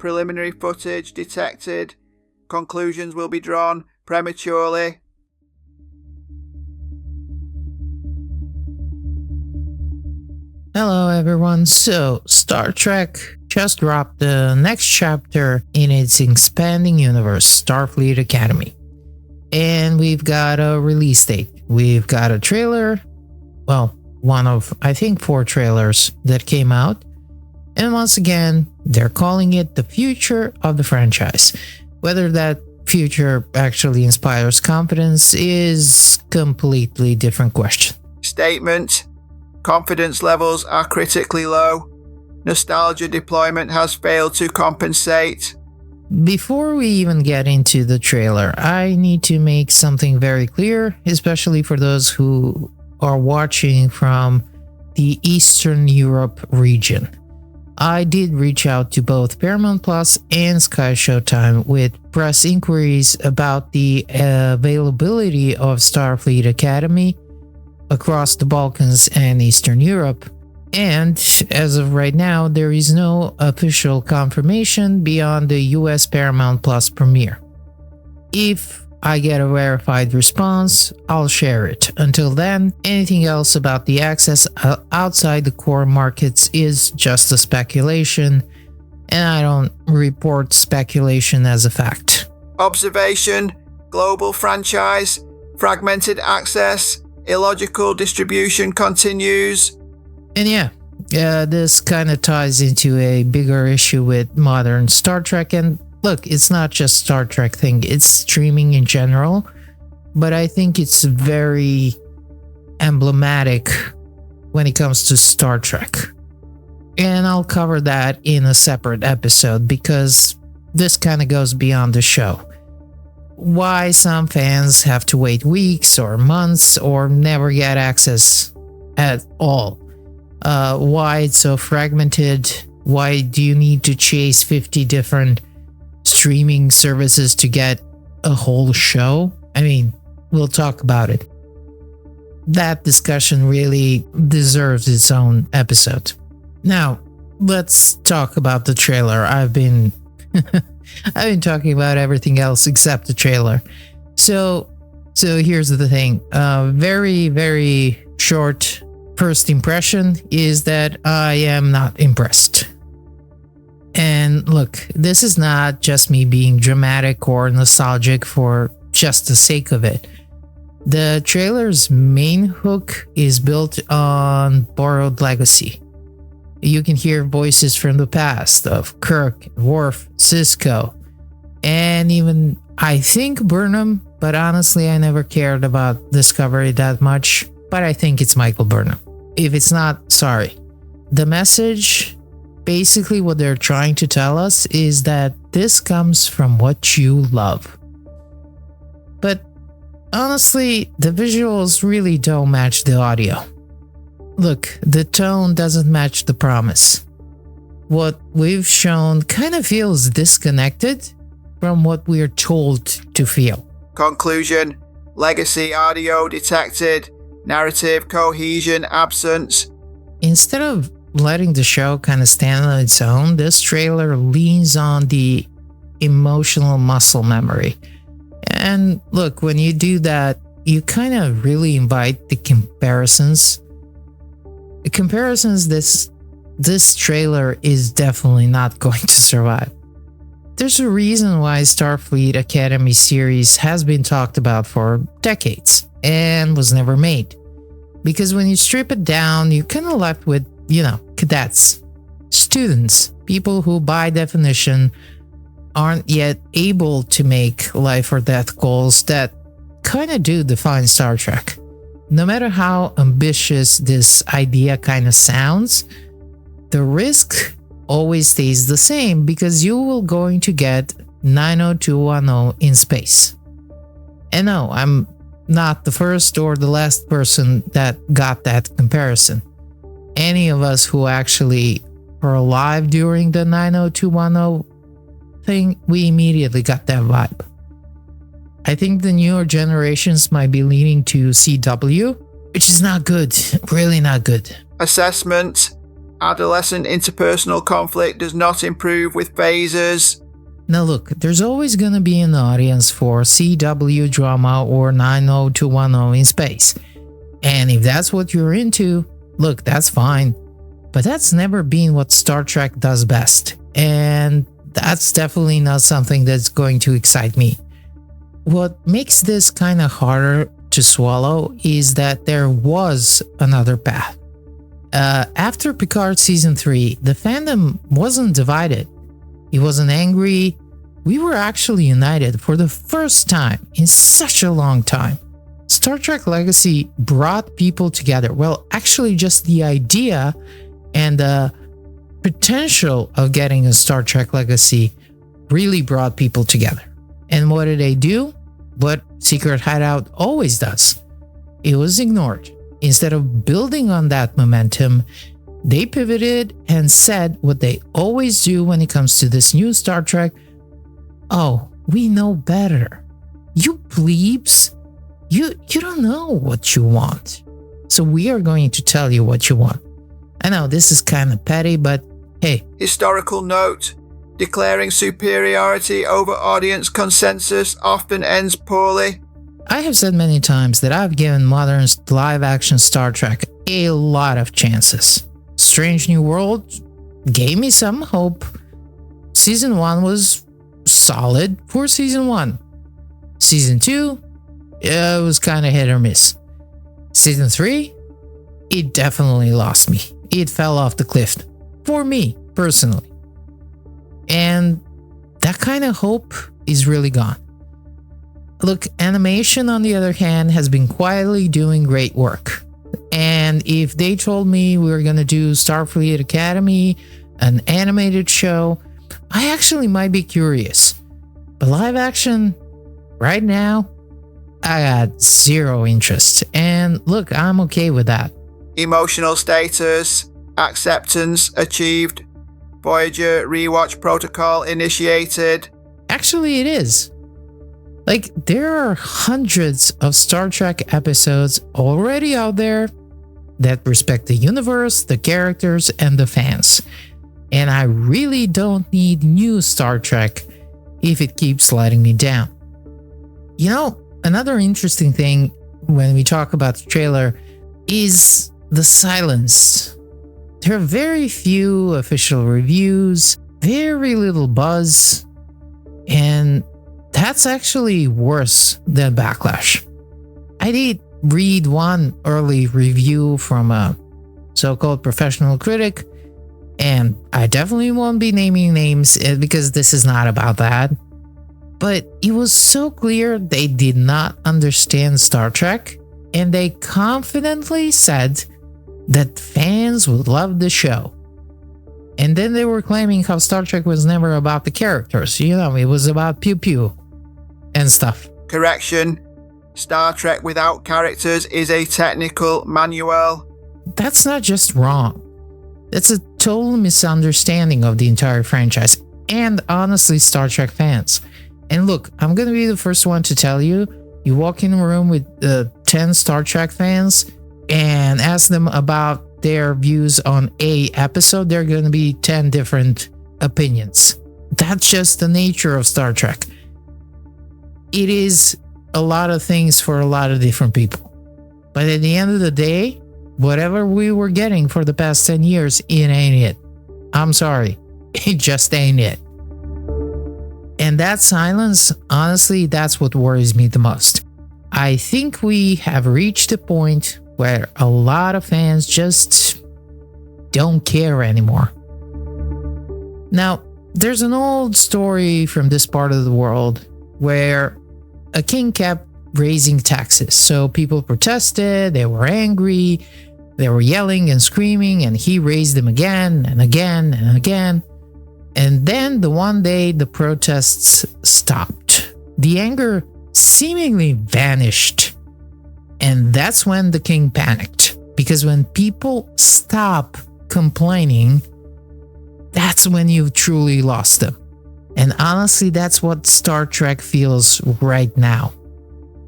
preliminary footage detected. Conclusions will be drawn prematurely. Hello everyone, so Star Trek just dropped the next chapter in its expanding universe, Starfleet Academy. And we've got a release date. We've got a trailer, well, one of, I think, 4 trailers that came out. And once again, they're calling it the future of the franchise. Whether that future actually inspires confidence is completely different question. Statement. Confidence levels are critically low. Nostalgia deployment has failed to compensate. Before we even get into the trailer, I need to make something very clear, especially for those who are watching from the Eastern Europe region. I did reach out to both Paramount Plus and SkyShowtime with press inquiries about the availability of Starfleet Academy across the Balkans and Eastern Europe. And as of right now, there is no official confirmation beyond the US Paramount Plus premiere. If I get a verified response, I'll share it. Until then, anything else about the access outside the core markets is just a speculation, and I don't report speculation as a fact. Observation, global franchise, fragmented access, illogical distribution continues. And yeah, this kind of ties into a bigger issue with modern Star Trek. And look, it's not just Star Trek thing, it's streaming in general. But I think it's very emblematic when it comes to Star Trek. And I'll cover that in a separate episode because this kind of goes beyond the show. Why some fans have to wait weeks or months or never get access at all. Why it's so fragmented. Why do you need to chase 50 different streaming services to get a whole show? I mean, we'll talk about it. That discussion really deserves its own episode. Now, let's talk about the trailer. I've been talking about everything else except the trailer. So here's the thing. Very, very short first impression is that I am not impressed. And look, this is not just me being dramatic or nostalgic for just the sake of it. The trailer's main hook is built on borrowed legacy. You can hear voices from the past of Kirk, Worf, Sisko, and even, I think, Burnham, but honestly I never cared about Discovery that much, but I think it's Michael Burnham. If it's not, sorry. The message, basically what they're trying to tell us is that this comes from what you love. But honestly, the visuals really don't match the audio. Look, the tone doesn't match the promise. What we've shown kind of feels disconnected from what we're told to feel. Conclusion, legacy audio detected, narrative cohesion absent. Instead of letting the show kind of stand on its own, this trailer leans on the emotional muscle memory. And look, when you do that, you kind of really invite the comparisons. The comparisons this trailer is definitely not going to survive. There's a reason why Starfleet Academy series has been talked about for decades and was never made. Because when you strip it down, you're kind of left with, cadets, students, people who by definition aren't yet able to make life or death goals that kind of do define Star Trek. No matter how ambitious this idea kind of sounds, the risk always stays the same because you will going to get 90210 in space. And no, I'm not the first or the last person that got that comparison. Any of us who actually were alive during the 90210 thing, we immediately got that vibe. I think the newer generations might be leaning to CW, which is not good, really not good. Assessment, Adolescent interpersonal conflict does not improve with phasers. Now look, there's always going to be an audience for CW drama or 90210 in space. And if that's what you're into, look, that's fine. But that's never been what Star Trek does best. And that's definitely not something that's going to excite me. What makes this kind of harder to swallow is that there was another path. After Picard Season 3, the fandom wasn't divided. It wasn't angry. We were actually united for the first time in such a long time. Star Trek Legacy brought people together. Well, actually just the idea and the potential of getting a Star Trek Legacy really brought people together. And what did they do? What Secret Hideout always does. It was ignored. Instead of building on that momentum, they pivoted and said what they always do when it comes to this new Star Trek. Oh, we know better. You plebes, you don't know what you want. So we are going to tell you what you want. I know this is kind of petty, but hey. Historical note. Declaring superiority over audience consensus often ends poorly. I have said many times that I've given modern live-action Star Trek a lot of chances. Strange New World gave me some hope. Season 1 was solid for Season 1. Season 2, it was kind of hit or miss. Season 3, it definitely lost me. It fell off the cliff. For me, personally. And that kind of hope is really gone. Look, animation, on the other hand, has been quietly doing great work. And if they told me we were going to do Starfleet Academy, an animated show, I actually might be curious. But live action, right now, I got zero interest. And look, I'm okay with that. Emotional status, acceptance achieved, Voyager rewatch protocol initiated. Actually, it is. Like, there are hundreds of Star Trek episodes already out there that respect the universe, the characters, and the fans. And I really don't need new Star Trek if it keeps letting me down. You know, another interesting thing when we talk about the trailer is the silence. There are very few official reviews, very little buzz, and that's actually worse than Backlash. I did read one early review from a so-called professional critic, and I definitely won't be naming names because this is not about that. But it was so clear they did not understand Star Trek, and they confidently said that fans would love the show. And then they were claiming how Star Trek was never about the characters. You know, it was about pew-pew and stuff. Correction. Star Trek without characters is a technical manual. That's not just wrong. That's a total misunderstanding of the entire franchise and honestly Star Trek fans. And look, I'm going to be the first one to tell you, you walk in a room with 10 Star Trek fans and ask them about their views on a episode, there are going to be 10 different opinions. That's just the nature of Star Trek. It is a lot of things for a lot of different people. But at the end of the day, whatever we were getting for the past 10 years, it ain't it. I'm sorry. It just ain't it. And that silence, honestly, that's what worries me the most. I think we have reached a point where a lot of fans just don't care anymore. Now, there's an old story from this part of the world where a king kept raising taxes. So people protested, they were angry, they were yelling and screaming, and he raised them again and again and again. And then the one day the protests stopped. The anger seemingly vanished. And that's when the king panicked. Because when people stop complaining, that's when you've truly lost them. And honestly, that's what Star Trek feels right now.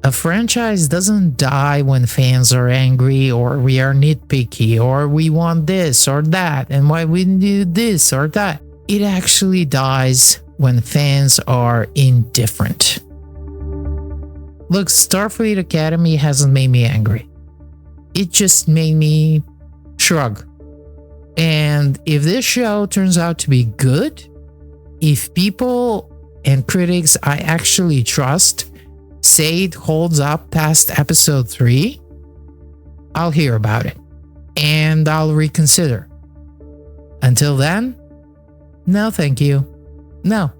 A franchise doesn't die when fans are angry or we are nitpicky or we want this or that and why we do this or that. It actually dies when fans are indifferent. Look, Starfleet Academy hasn't made me angry. It just made me shrug. And if this show turns out to be good, if people and critics I actually trust say it holds up past episode 3, I'll hear about it and I'll reconsider. Until then, no thank you. No,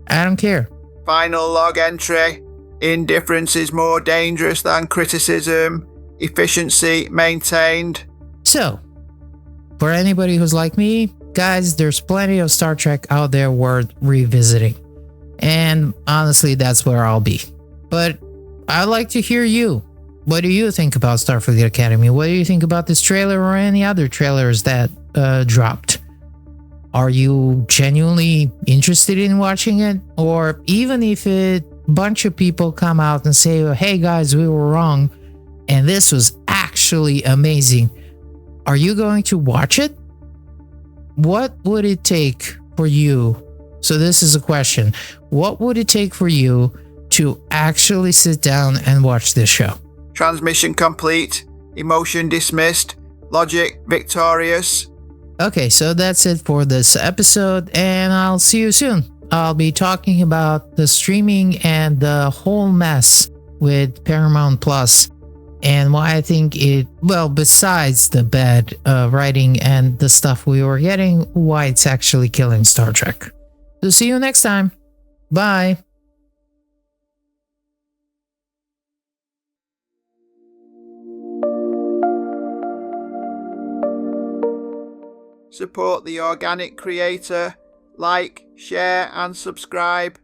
I don't care. Final log entry. Indifference is more dangerous than criticism. Efficiency maintained. So, for anybody who's like me, guys, there's plenty of Star Trek out there worth revisiting. And honestly, that's where I'll be. But I'd like to hear you. What do you think about Starfleet Academy? What do you think about this trailer or any other trailers that dropped? Are you genuinely interested in watching it? Or even if a bunch of people come out and say, hey guys, we were wrong, and this was actually amazing, are you going to watch it? What would it take for you? So this is a question. What would it take for you to actually sit down and watch this show? Transmission complete. Emotion dismissed. Logic victorious. Okay, so that's it for this episode, and I'll see you soon. I'll be talking about the streaming and the whole mess with Paramount Plus and why I think it, well, besides the bad writing and the stuff we were getting, why it's actually killing Star Trek. So see you next time. Bye. Support the organic creator. Like, share and subscribe.